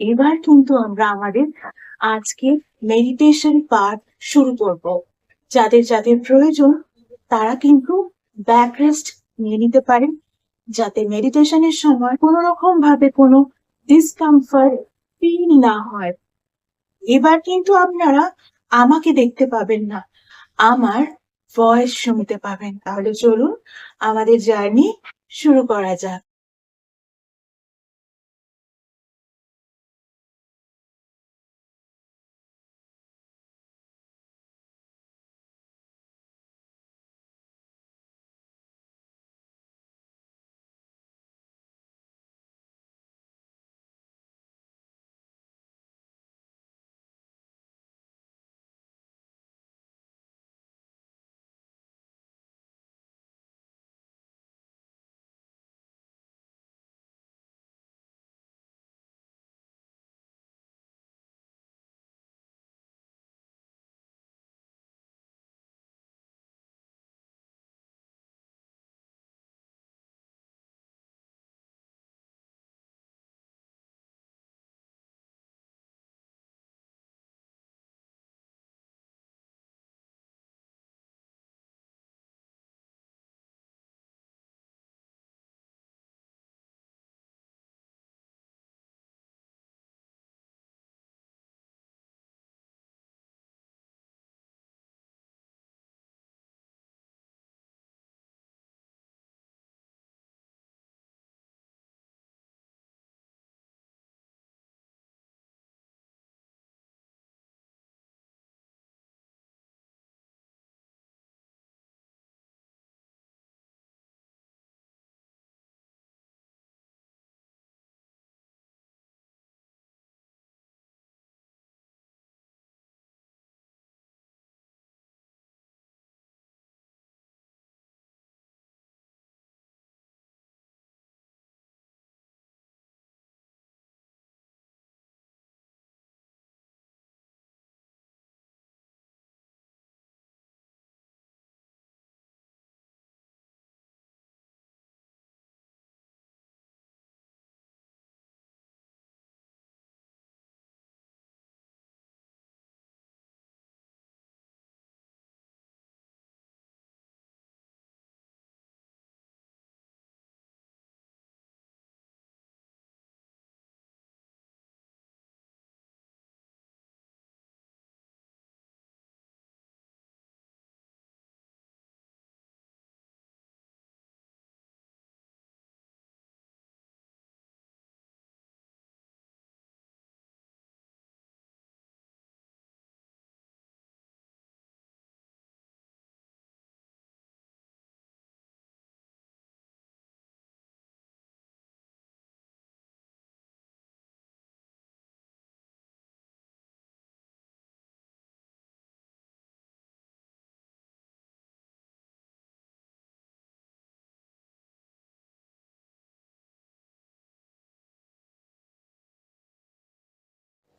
এবার কিন্তু আমরা আমাদের আজকে মেডিটেশন পার্ট শুরু করব। যাদের যাদের প্রয়োজন তারা কিন্তু ব্যাক রেস্ট নিয়ে নিতে পারেন, যাতে মেডিটেশনের সময় কোনো রকম ভাবে কোনো ডিসকমফর্ট ফিল না হয়। এবার কিন্তু আপনারা আমাকে দেখতে পাবেন না, আমার ভয়েস শুনতে পাবেন। তাহলে চলুন আমাদের জার্নি শুরু করা যাক।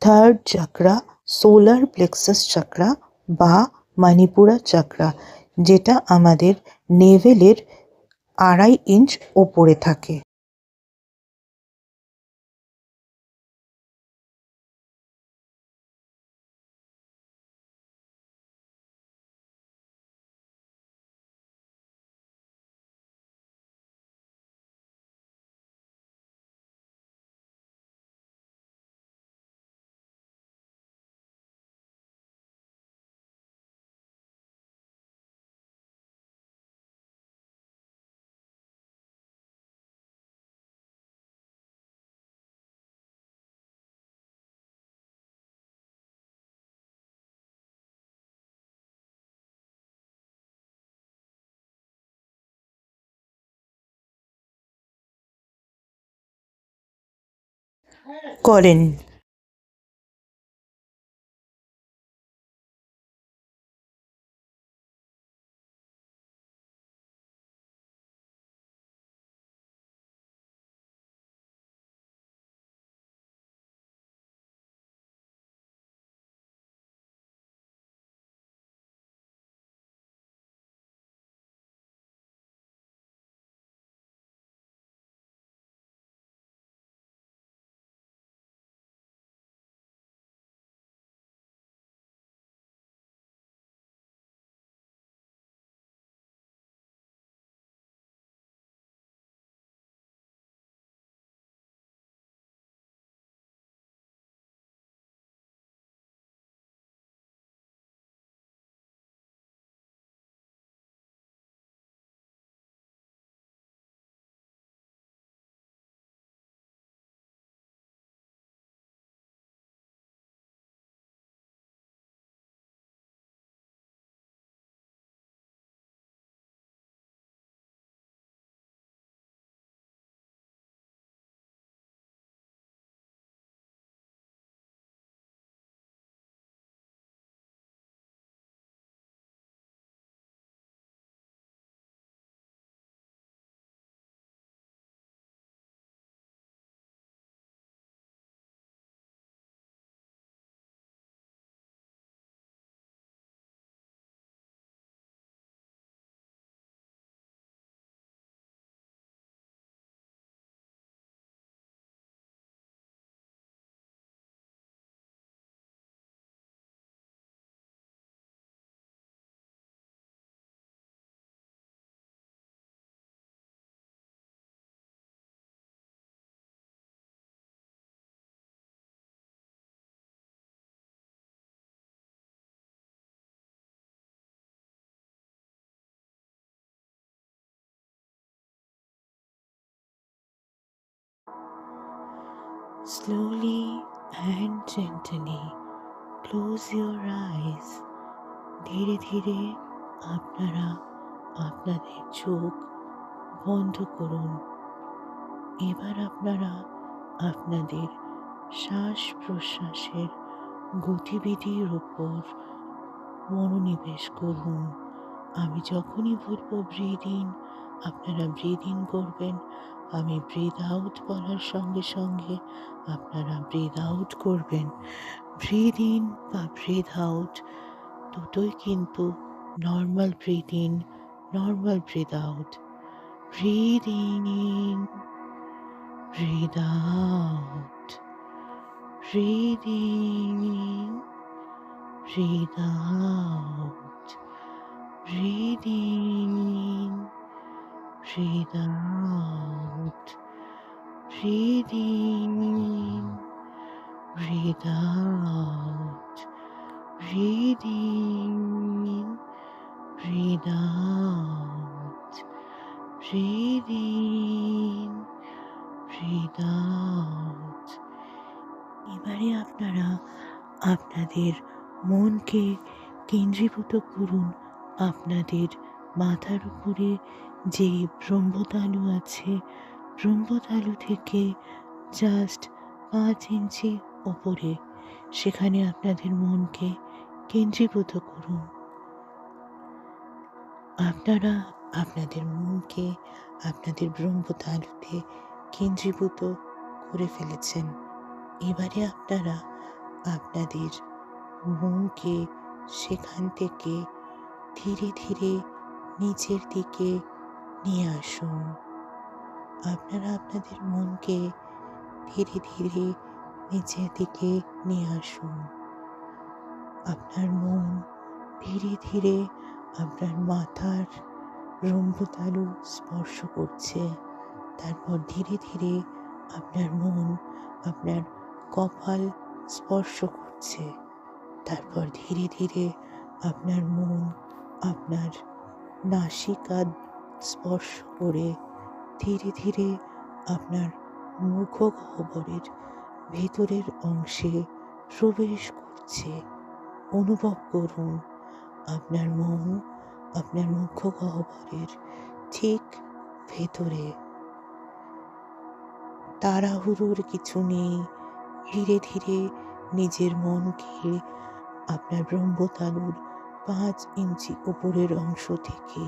থার্ড চাকরা সোলার প্লেক্সাস চাকরা বা মণিপুরা চাকরা, যেটা আমাদের নেভেলের 2.5 ইঞ্চ ওপরে থাকে। করেন। Slowly and gently close your eyes. ধীরে ধীরে আপনারা আপনাদের চোখ বন্ধ করুন। এবার আপনারা আপনাদের শ্বাস প্রশ্বাসের গতিবিধির উপর মনোনিবেশ করুন। আমি যখনই বলবো ব্রিদ ইন, আপনারা ব্রিদ ইন করবেন। আমি ব্রিদ আউট বলার সঙ্গে সঙ্গে আপনারা ব্রিদ আউট করবেন। ব্রিদ ইন বা ব্রিদ আউট দুটোই কিন্তু normal breathe in, normal breathe out. Breathe in, breathe out, breathe in, breathe out, breathe in, breathe out, breathe in, breathe out, breathe in, breathe out, breathe in, breathe out. এবারে আপনারা আপনাদের মনকে কেন্দ্রীভূত করুন আপনাদের মাথার উপরে যে ব্রহ্মতালু আছে, ব্রহ্মতালু থেকে জাস্ট 5 ইঞ্চি ওপরে, সেখানে আপনাদের মনকে কেন্দ্রীভূত করুন। আপনারা আপনাদের মনকে আপনাদের ব্রহ্মতালুতে কেন্দ্রীভূত করে ফেলেছেন। এবারে আপনারা আপনাদের মনকে সেখান থেকে ধীরে ধীরে নিচের দিকে নিয়ে আসুন। আপনারা আপনাদের মনকে ধীরে ধীরে নিচের দিকে নিয়ে আসুন। আপনার মন ধীরে ধীরে আপনার মাথার ব্রহ্মতালু স্পর্শ করছে। তারপর ধীরে ধীরে আপনার মন আপনার কপাল স্পর্শ করছে। তারপর ধীরে ধীরে আপনার মন আপনার নাসিকা স্পর্শ করে ধীরে ধীরে আপনার মুখগহ্বরের ভেতরের অংশে প্রবেশ করছে। অনুভব করুন আপনার মন আপনার মুখগহ্বরের ঠিক ভেতরে। তাড়াহুড়োর কিছু নেই। ধীরে ধীরে নিজের মনকে আপনার ব্রহ্মতালুর 5 ইঞ্চি উপরের অংশ থেকে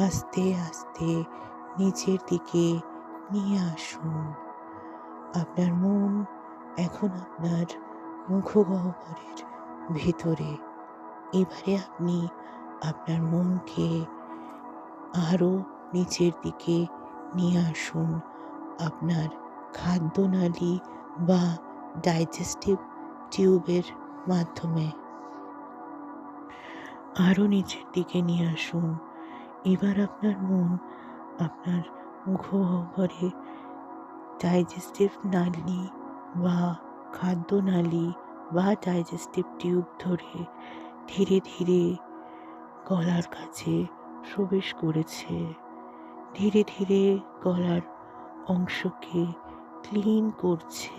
আস্তে আস্তে নিচের দিকে নিয়ে আসুন। আপনার মন এখন আপনার মুখগহ্বরের ভেতরে। এবারে আপনি আপনার মনকে আরও নিচের দিকে নিয়ে আসুন আপনার খাদ্যনালী বা ডাইজেস্টিভ টিউবের মাধ্যমে। আরও নিচের দিকে নিয়ে আসুন। এবার আপনার মন আপনার মুখগহ্বরে ডাইজেস্টিভ নালী বা খাদ্যনালী বা ডাইজেস্টিভ টিউব ধরে ধীরে ধীরে গলার কাছে প্রবেশ করেছে। ধীরে ধীরে গলার অংশকে ক্লিন করছে।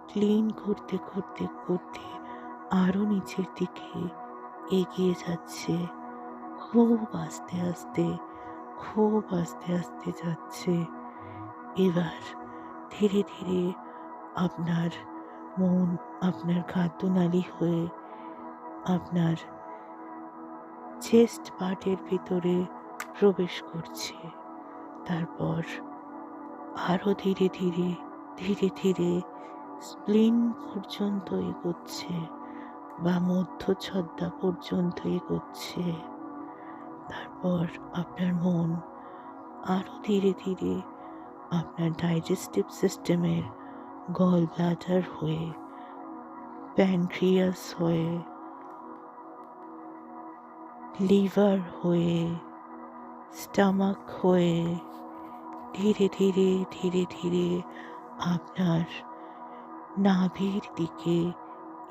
ক্লিন করতে করতে করতে আরও নিচের দিকে এগিয়ে যাচ্ছে। খুব আস্তে আস্তে, খুব আস্তে আস্তে যাচ্ছে। এবার ধীরে ধীরে আপনার মন আপনার খাদ্যনালী হয়ে আপনার চেস্ট পার্টের ভিতরে প্রবেশ করছে। তারপর আরও ধীরে ধীরে ধীরে ধীরে স্প্লিন পর্যন্ত এগোচ্ছে বা মধ্যচ্ছদা পর্যন্ত এগোচ্ছে। তারপর আপনার মন আরও ধীরে ধীরে আপনার ডাইজেস্টিভ সিস্টেমের গল ব্লাডার হয়ে, প্যানক্রিয়াস হয়ে, লিভার হয়ে, স্টামাক হয়ে ধীরে ধীরে ধীরে ধীরে আপনার নাভির দিকে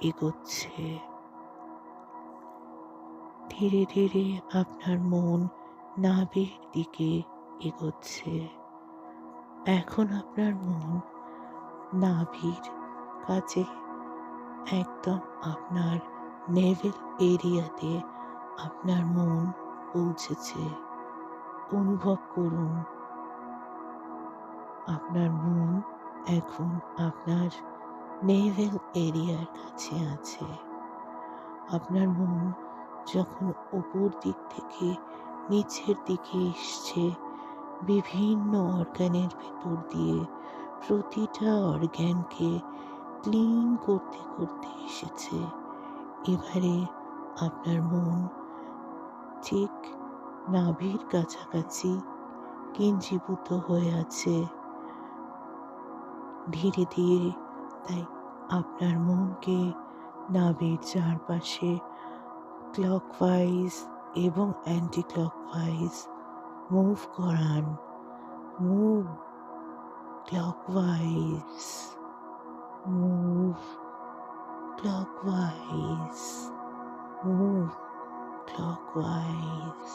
এগোচ্ছে। ধীরে ধীরে আপনার মন নাভির দিকে এগোচ্ছে। এখন আপনার মন নাভির কাছে, একদম আপনার নেভেল এরিয়াতে আপনার মন পৌঁছেছে। অনুভব করুন আপনার মন এখন আপনার নেভেল এরিয়ার কাছে আছে। আপনার মন যখন উপর দিক থেকে নিচের দিকে এসছে, বিভিন্ন অর্গানের ভেতর দিয়ে প্রতিটা অর্গ্যানকে ক্লিন করতে করতে এসেছে। এবারে আপনার মন ঠিক নাভির কাছাকাছি কেন্দ্রীভূত হয়ে আছে ধীরে ধীরে। তাই আপনার মনকে নাভির চারপাশে ক্লকওয়াইজ এবং অ্যান্টি ক্লকওয়াইজ মুভ করান। Move clockwise, move clockwise, move clockwise.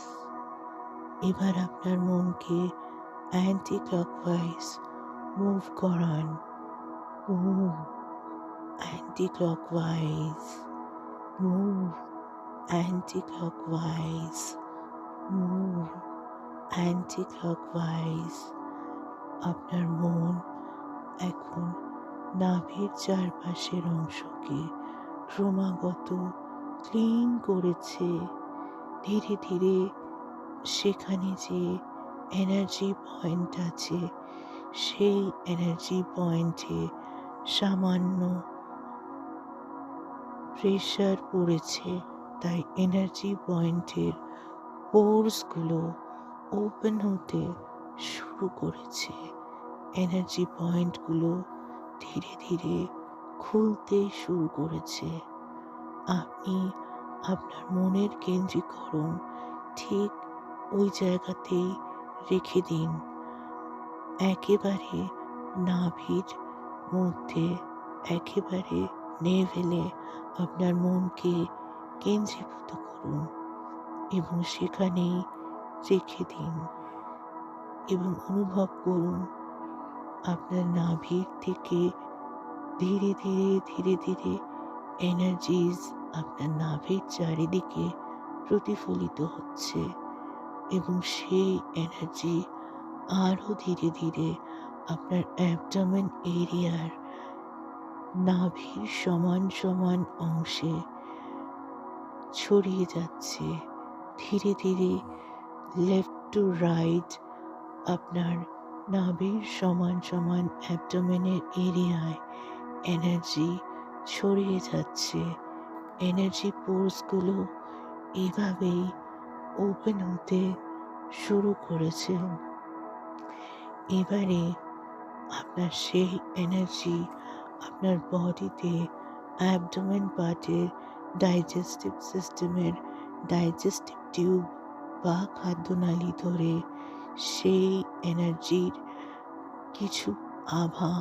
এবার আপনার মনকে অ্যান্টি ক্লকওয়াইজ মুভ করান। Move anti clockwise, move anti clockwise, move anti clockwise. আপনার মন এখন নাভির চারপাশের অংশকে ক্রমাগত ক্লিন করেছে। ধীরে ধীরে সেখানে যে এনার্জি পয়েন্ট আছে, সেই এনার্জি পয়েন্টে সামান্য প্রেশার পড়েছে, তাই এনার্জি পয়েন্টের পোর্সগুলো ওপেন হতে শুরু করেছে। এনার্জি পয়েন্টগুলো ধীরে ধীরে খুলতে শুরু করেছে। আপনি আপনার মনের কেন্দ্রীকরণ ঠিক ওই জায়গাতেই রেখে দিন। একেবারে নাভির মধ্যে, একেবারে নেভেলে আপনার মনকে কেন্দ্রীভূত করুন এবং সেখানেই রেখে দিন এবং অনুভব করুন আপনার নাভির থেকে ধীরে ধীরে ধীরে ধীরে এনার্জিজ আপনার নাভির চারিদিকে প্রতিফলিত হচ্ছে এবং সেই এনার্জি আরও ধীরে ধীরে আপনার অ্যাবডোমেন এরিয়ার নাভির সমান সমান অংশে ছড়িয়ে যাচ্ছে। ধীরে ধীরে লেফট টু রাইট আপনার নাভির সমান সমান অ্যাবডোমেনের এরিয়ায় এনার্জি ছড়িয়ে যাচ্ছে। এনার্জি পোর্সগুলো এভাবেই ওপেন হতে শুরু করেছে। এবারে আপনার সেই এনার্জি আপনার বডিতে অ্যাবডোমেন পার্টের ডাইজেস্টিভ সিস্টেমের ডাইজেস্টিভ টিউব বা খাদ্যনালী ধরে সেই এনার্জির কিছু আভা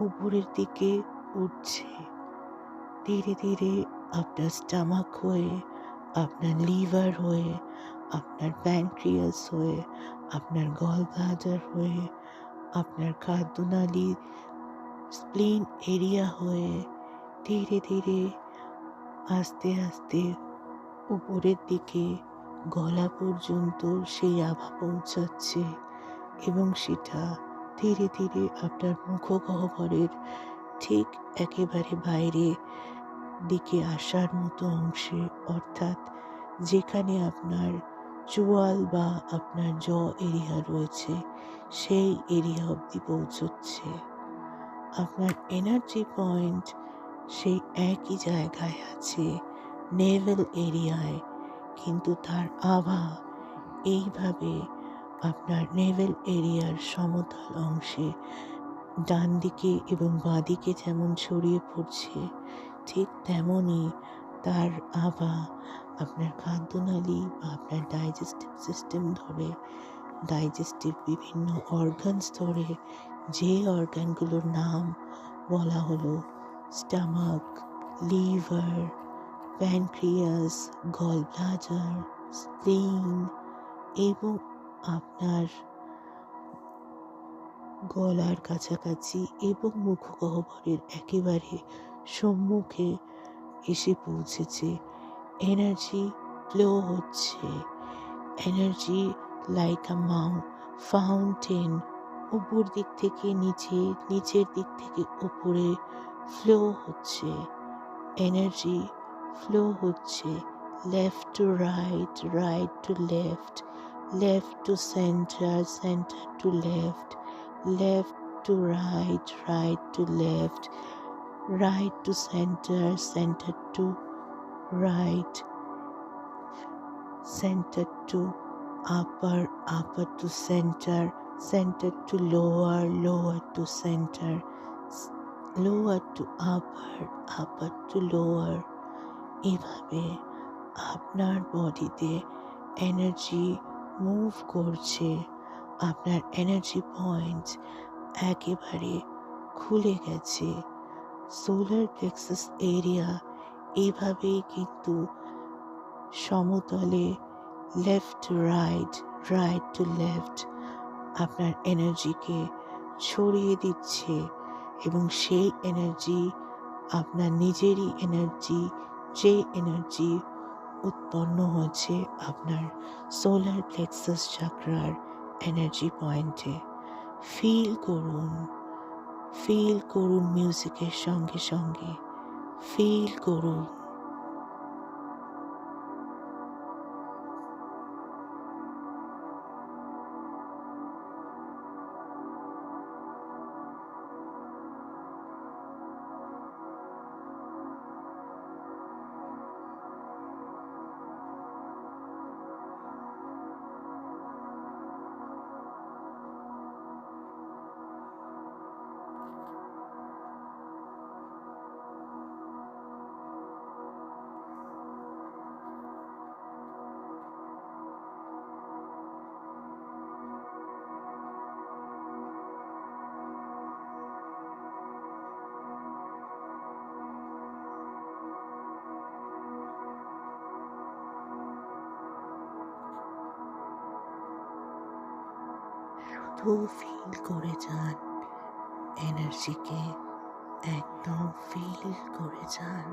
উপরের দিকে উঠছে। ধীরে ধীরে আপনার স্টামাক হয়ে, আপনার লিভার হয়ে, আপনার প্যানক্রিয়াস হয়ে, আপনার গল ব্লাডার হয়ে, আপনার খাদ্যনালী স্প্লিন এরিয়া হয়ে ধীরে ধীরে আস্তে আস্তে উপরের দিকে গলা পর্যন্ত সেই আভা পৌঁছাচ্ছে এবং সেটা ধীরে ধীরে আপনার মুখগহ্বরের ঠিক একেবারে বাইরে দিকে আসার মতো অংশে, অর্থাৎ যেখানে আপনার চোয়াল বা আপনার জ এরিয়া রয়েছে, সেই এরিয়া অবধি পৌঁছচ্ছে। আপনার এনার্জি পয়েন্ট সেই একই জায়গায় আছে, নেভেল এরিয়ায়, কিন্তু তার আভা এইভাবে আপনার নেভেল এরিয়ার সমতল অংশে ডান দিকে এবং বাঁ দিকে যেমন ছড়িয়ে পড়ছে, ঠিক তেমনই তার আভা আপনার খাদ্যনালী বা আপনার ডাইজেস্টিভ সিস্টেম ধরে, ডাইজেস্টিভ বিভিন্ন অর্গানস ধরে, যে অর্গানগুলোর নাম বলা হলো stomach, liver, pancreas, gall bladder, spleen এবং আপনার গলার কাছাকাছি এবং মুখগহ্বরের একেবারে সম্মুখে এসে পৌঁছেছে। এনার্জি ফ্লো হচ্ছে, এনার্জি লাইক আ ফাউন্টেন উপর দিক থেকে নিচে, নিচের দিক থেকে উপরে ফ্লো হচ্ছে। এনার্জি ফ্লো হচ্ছে left to right, right to left, left to centre, centre to left, left to right, right to left, right to centre, centre to right, center to upper, upper to center, center to lower, lower to center, lower to upper, upper to lower। এভাবে আপনার বডিতে energy move করছে। আপনার energy points একেবারে খুলে গেছে। Solar plexus area এভাবেই কিন্তু সমতলে left to right, right to left আপনার এনার্জিকে ছড়িয়ে দিচ্ছে এবং সেই এনার্জি আপনার নিজেরই এনার্জি, যে এনার্জি উৎপন্ন হচ্ছে আপনার সোলার প্লেক্সাস চাকরার এনার্জি পয়েন্টে। ফিল করুন, ফিল করুন মিউজিকের সঙ্গে সঙ্গে, ফিল করুন। শুধু ফিল করে যান এনার্জিকে, একদম ফিল করে যান।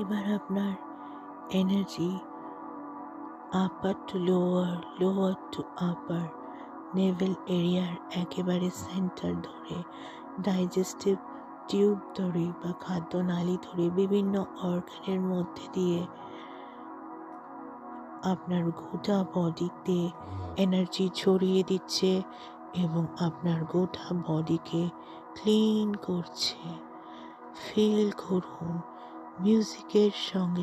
এবার আপনার এনার্জি আপার টু লোয়ার, লোয়ার টু আপার, নেভেল এরিয়ার একেবারে সেন্টার ধরে, ডাইজেস্টিভ টিউব ধরে বা খাদ্যনালী ধরে বিভিন্ন অর্গানের মধ্যে দিয়ে আপনার গোটা বডিতে এনার্জি ছড়িয়ে দিচ্ছে এবং আপনার গোটা বডিকে ক্লিন করছে। ফিল করুন মিউজিকের সঙ্গে